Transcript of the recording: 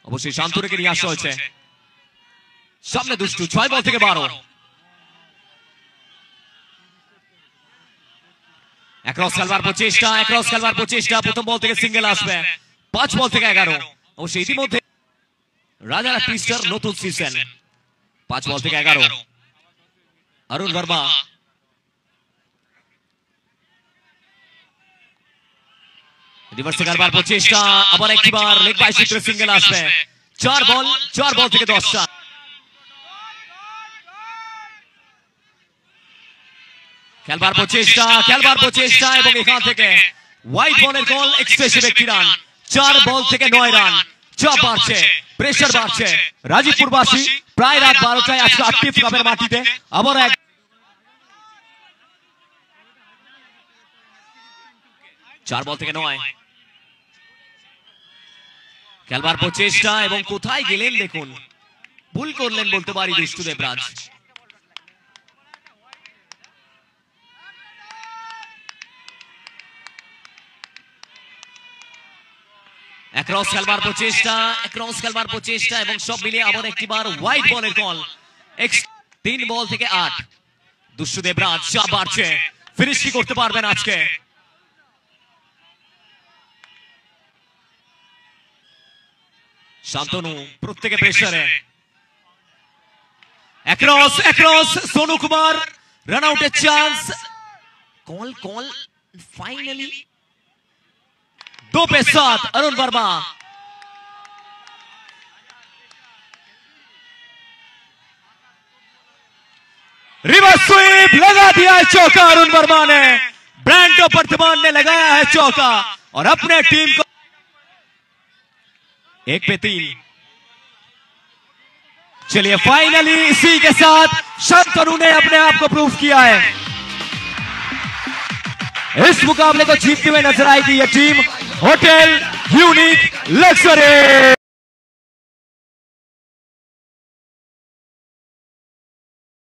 অবশ্যই শান্তনুকে নিয়ে আসা হয়েছে সামনে। দুষ্টু 6 বল থেকে 12। একরস খেলবার প্রচেষ্টা, প্রথম বল থেকে সিঙ্গেল আসবে। 5 বল থেকে 11। অবশ্যই ইতিমধ্যে রাজারা ক্রিস্টার নতুন সিজন। 5 বল থেকে 11। অরুণ বর্মা রিভার্সে খেলবার প্রচেষ্টা, আবার একবার লেগ বাই সূত্রে সিঙ্গেল আসবে। 4 বল থেকে 10। খেলবার প্রচেষ্টা এবং এখান থেকে হোয়াইট বলের কল, এক্সপ্রেসিভ একটি রান। 4 বল থেকে 9 রান। চাপ বাড়ছে, প্রেসার বাড়ছে। রাজীবপুরবাসী প্রায় রাত 12টায় আজকে আটটিফ কাপের মাটিতে আবার এক 4 বল থেকে 9। খেলবার প্রচেষ্টা এবং কোথায় গেলেন দেখুন, ভুল করলেন বলতে পারি দুষ্টু দেবরাজ। একরস খেলবার প্রচেষ্টা এবং সব মিলিয়ে আবার একটিবার হোয়াইট বলের কল। 3 বল থেকে 8। দুষ্টু দেবরাজ চাপ বাড়ছে, ফিনিশ কি করতে পারবেন আজকে? শান্তনু প্রত্যেকে প্রেসারে। একরস সোনু কুমার রান আউটের চান্স। কল ফাইনালি 2 पे 7। अरुण वर्मा रिवर्स स्वीप लगा दिया है चौका। अरुण वर्मा ने, ब्रांडो वर्तमान ने लगाया है चौका और अपने टीम को 1 पे 3। चलिए फाइनली इसी के साथ शांतनु ने अपने आप को प्रूव किया है। इस मुकाबले को जीतते हुए नजर आएगी यह टीम होटल यूनिक लग्जरी।